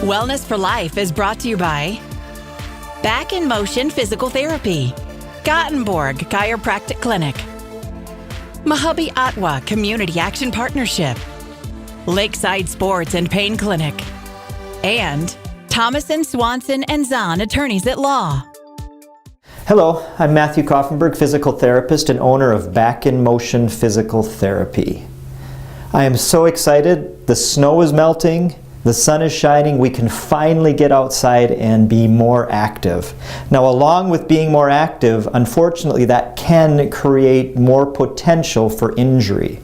Wellness for Life is brought to you by Back in Motion Physical Therapy, Gothenburg Chiropractic Clinic, Mahabi Atwa Community Action Partnership, Lakeside Sports and Pain Clinic, and Thomason, Swanson, and Zahn Attorneys at Law. Hello, I'm Matthew Kaufenberg, physical therapist and owner of Back in Motion Physical Therapy. I am so excited. The snow is melting. The sun is shining. We can finally get outside and be more active. Now, along with being more active, unfortunately, that can create more potential for injury.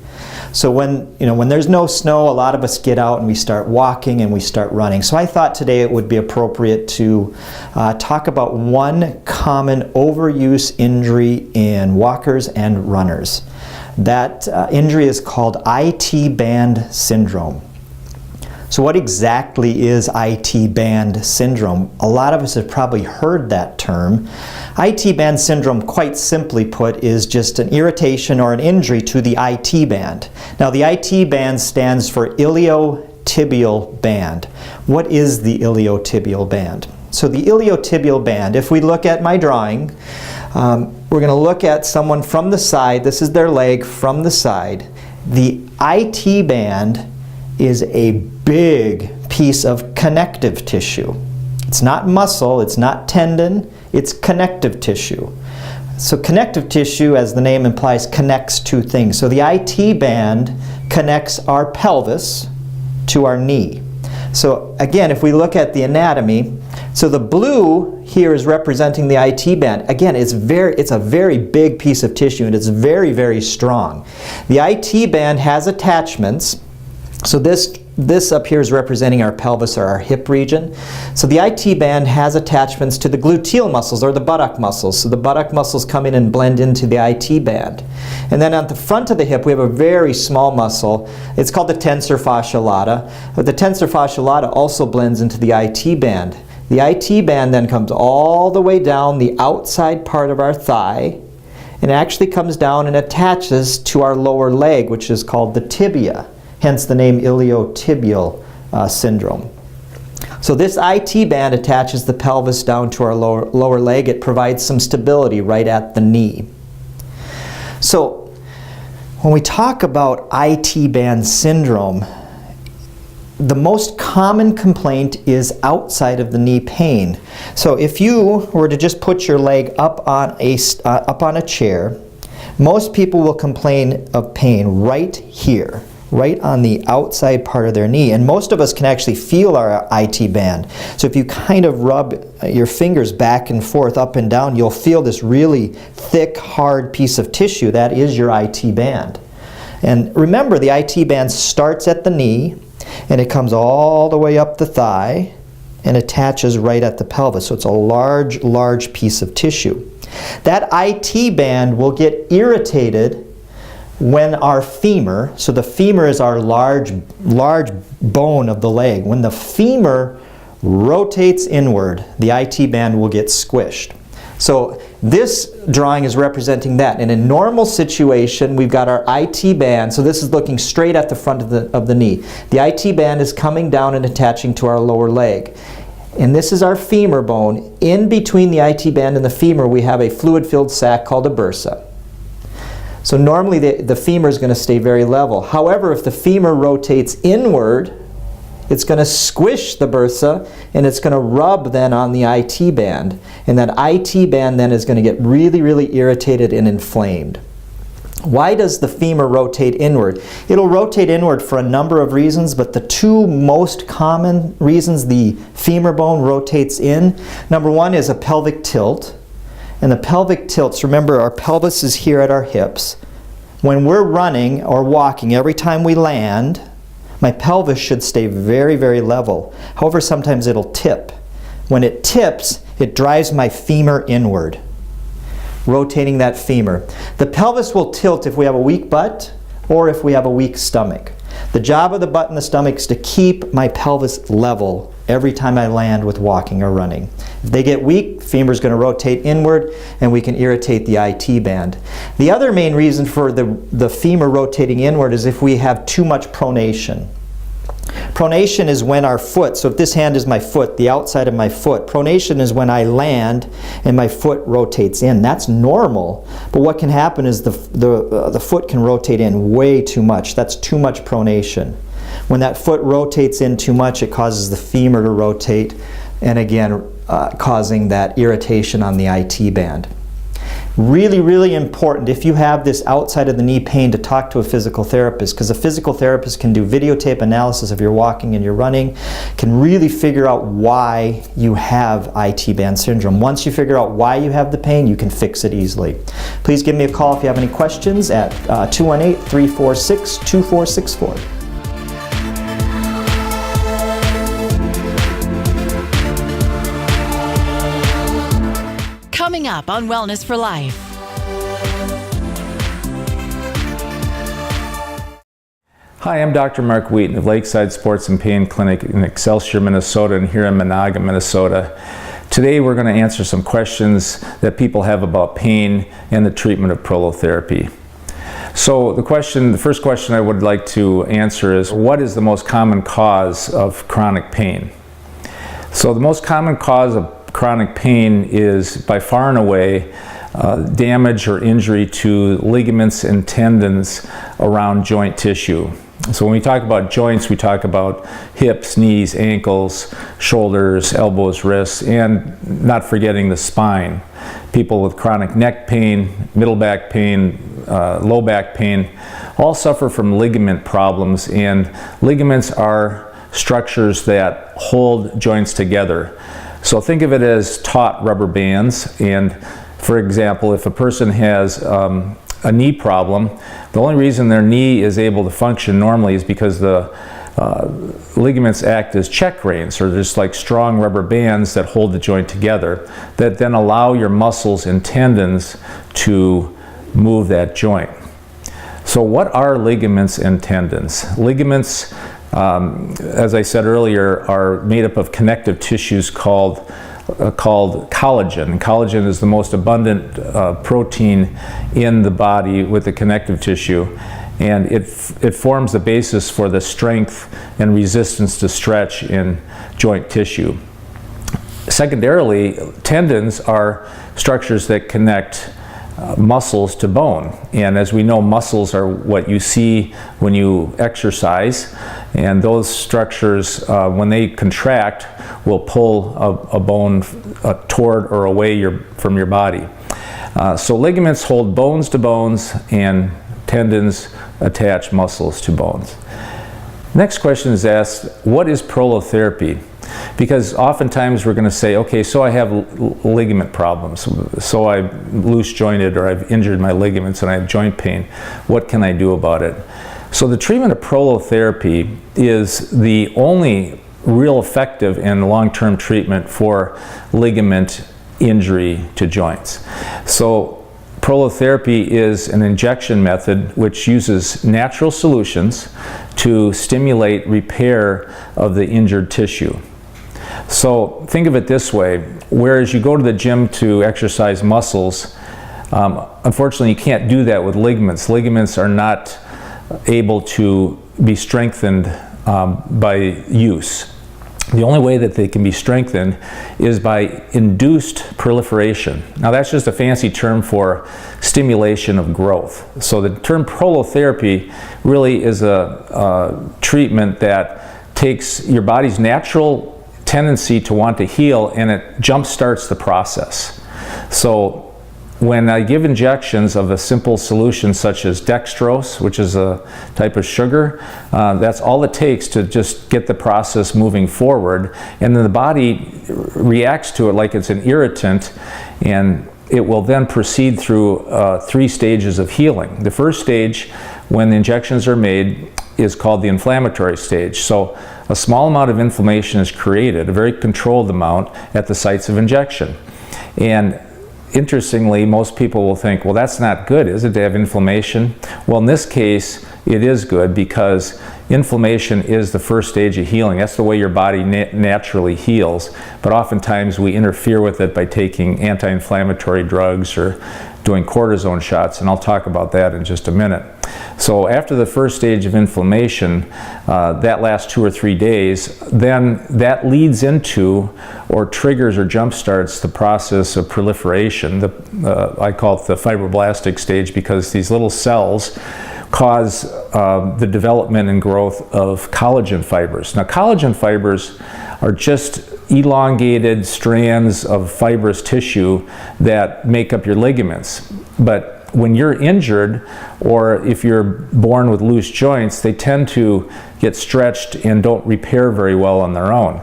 So when there's no snow, a lot of us get out and we start walking and we start running. So I thought today it would be appropriate to talk about one common overuse injury in walkers and runners. That injury is called IT band syndrome. So what exactly is IT band syndrome? A lot of us have probably heard that term. IT band syndrome, quite simply put, is just an irritation or an injury to the IT band. Now, the IT band stands for iliotibial band. What is the iliotibial band? So the iliotibial band, if we look at my drawing, we're going to look at someone from the side. This is their leg from the side. The IT band is a big piece of connective tissue. It's not muscle, it's not tendon, it's connective tissue. So connective tissue, as the name implies, connects two things. So the IT band connects our pelvis to our knee. So again, if we look at the anatomy, so the blue here is representing the IT band. Again, it's a very big piece of tissue and it's very, very strong. The IT band has attachments. So this up here is representing our pelvis or our hip region. So the IT band has attachments to the gluteal muscles or the buttock muscles. So the buttock muscles come in and blend into the IT band. And then at the front of the hip we have a very small muscle. It's called the tensor fascia lata. But the tensor fascia lata also blends into the IT band. The IT band then comes all the way down the outside part of our thigh and actually comes down and attaches to our lower leg, which is called the tibia. Hence the name iliotibial syndrome. So this IT band attaches the pelvis down to our lower leg. It provides some stability right at the knee. So when we talk about IT band syndrome, the most common complaint is outside of the knee pain. So if you were to just put your leg up on a chair, most people will complain of pain right here, right on the outside part of their knee. And most of us can actually feel our IT band. So if you kind of rub your fingers back and forth, up and down, you'll feel this really thick, hard piece of tissue. That is your IT band. And remember, the IT band starts at the knee and it comes all the way up the thigh and attaches right at the pelvis. So it's a large, large piece of tissue. That IT band will get irritated when our femur, so the femur is our large bone of the leg, when the femur rotates inward, the IT band will get squished. So this drawing is representing that. In a normal situation, we've got our IT band, so this is looking straight at the front of the knee. The IT band is coming down and attaching to our lower leg. And this is our femur bone. In between the IT band and the femur, we have a fluid-filled sac called a bursa. So normally the femur is going to stay very level. However, if the femur rotates inward, it's going to squish the bursa and it's going to rub then on the IT band. And that IT band then is going to get really, really irritated and inflamed. Why does the femur rotate inward? It'll rotate inward for a number of reasons, but the two most common reasons the femur bone rotates in, number one is a pelvic tilt. And the pelvic tilts, remember our pelvis is here at our hips. When we're running or walking, every time we land, my pelvis should stay very, very level. However, sometimes it'll tip. When it tips, it drives my femur inward, rotating that femur. The pelvis will tilt if we have a weak butt or if we have a weak stomach. The job of the butt and the stomach is to keep my pelvis level every time I land with walking or running. If they get weak, femur is going to rotate inward and we can irritate the IT band. The other main reason for the femur rotating inward is if we have too much pronation. Pronation is when our foot, so if this hand is my foot, the outside of my foot, pronation is when I land and my foot rotates in. That's normal, but what can happen is the foot can rotate in way too much. That's too much pronation. When that foot rotates in too much, it causes the femur to rotate, and again, causing that irritation on the IT band. Really, really important if you have this outside of the knee pain to talk to a physical therapist, because a physical therapist can do videotape analysis of your walking and your running, can really figure out why you have IT band syndrome. Once you figure out why you have the pain, you can fix it easily. Please give me a call if you have any questions at 218-346-2464. Coming up on Wellness for Life. Hi, I'm Dr. Mark Wheaton of Lakeside Sports and Pain Clinic in Excelsior, Minnesota, and here in Monaga, Minnesota. Today we're going to answer some questions that people have about pain and the treatment of prolotherapy. So the first question I would like to answer is, what is the most common cause of chronic pain? So the most common cause of chronic pain is by far and away damage or injury to ligaments and tendons around joint tissue. So when we talk about joints, we talk about hips, knees, ankles, shoulders, elbows, wrists, and not forgetting the spine. People with chronic neck pain, middle back pain, low back pain, all suffer from ligament problems, and ligaments are structures that hold joints together. So think of it as taut rubber bands, and for example, if a person has a knee problem, the only reason their knee is able to function normally is because the ligaments act as check reins, or just like strong rubber bands that hold the joint together, that then allow your muscles and tendons to move that joint. So what are ligaments and tendons? Ligaments, as I said earlier, are made up of connective tissues called collagen. Collagen is the most abundant protein in the body with the connective tissue, and it forms the basis for the strength and resistance to stretch in joint tissue. Secondarily, tendons are structures that connect muscles to bone, and as we know, muscles are what you see when you exercise, and those structures, when they contract, will pull a bone toward or away from your body. So ligaments hold bones to bones, and tendons attach muscles to bones. Next question is asked, what is prolotherapy? Because oftentimes we're going to say, okay, so I have ligament problems, so I'm loose jointed, or I've injured my ligaments and I have joint pain. What can I do about it? So the treatment of prolotherapy is the only real effective and long-term treatment for ligament injury to joints. So prolotherapy is an injection method which uses natural solutions to stimulate repair of the injured tissue. So think of it this way, whereas you go to the gym to exercise muscles, unfortunately you can't do that with ligaments. Ligaments are not able to be strengthened by use. The only way that they can be strengthened is by induced proliferation. Now that's just a fancy term for stimulation of growth. So the term prolotherapy really is a treatment that takes your body's natural tendency to want to heal, and it jump starts the process. So when I give injections of a simple solution such as dextrose, which is a type of sugar, that's all it takes to just get the process moving forward, and then the body reacts to it like it's an irritant, and it will then proceed through 3 stages of healing. The first stage, when the injections are made, is called the inflammatory stage. So a small amount of inflammation is created, a very controlled amount, at the sites of injection. And interestingly, most people will think, well, that's not good, is it, to have inflammation? Well, in this case, it is good, because inflammation is the first stage of healing. That's the way your body naturally heals, but oftentimes we interfere with it by taking anti-inflammatory drugs or doing cortisone shots, and I'll talk about that in just a minute. So after the first stage of inflammation, that lasts 2 or 3 days, then that leads into or triggers or jump starts the process of proliferation. I call it the fibroblastic stage because these little cells cause the development and growth of collagen fibers. Now, collagen fibers are just elongated strands of fibrous tissue that make up your ligaments. But when you're injured, or if you're born with loose joints, they tend to get stretched and don't repair very well on their own.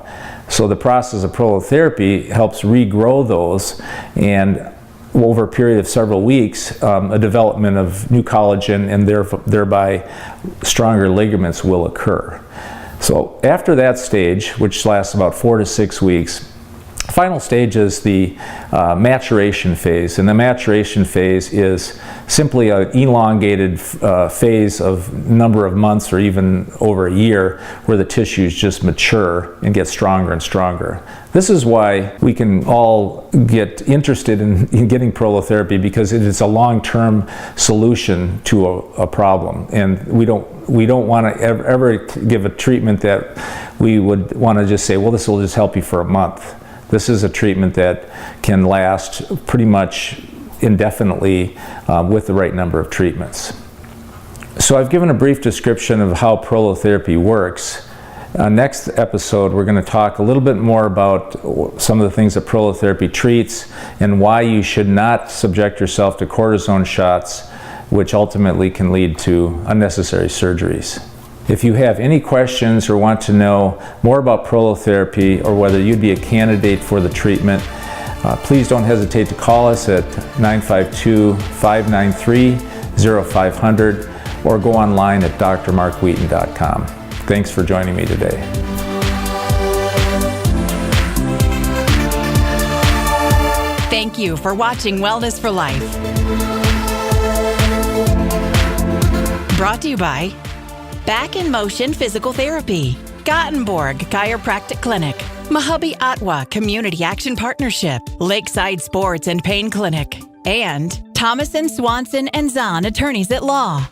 So the process of prolotherapy helps regrow those, and over a period of several weeks, a development of new collagen and thereby stronger ligaments will occur. So after that stage, which lasts about 4 to 6 weeks, final stage is the maturation phase. And the maturation phase is simply an elongated phase of number of months or even over a year where the tissues just mature and get stronger and stronger. This is why we can all get interested in getting prolotherapy, because it is a long-term solution to a problem. And we don't want to ever give a treatment that we would want to just say, well, this will just help you for a month. This is a treatment that can last pretty much indefinitely with the right number of treatments. So I've given a brief description of how prolotherapy works. Next episode, we're going to talk a little bit more about some of the things that prolotherapy treats and why you should not subject yourself to cortisone shots, which ultimately can lead to unnecessary surgeries. If you have any questions or want to know more about prolotherapy or whether you'd be a candidate for the treatment, please don't hesitate to call us at 952-593-0500 or go online at drmarkwheaton.com. Thanks for joining me today. Thank you for watching Wellness for Life. Brought to you by Back in Motion Physical Therapy, Gothenburg Chiropractic Clinic, Mahabi Atwa Community Action Partnership, Lakeside Sports and Pain Clinic, and Thomason, Swanson & Zahn Attorneys at Law.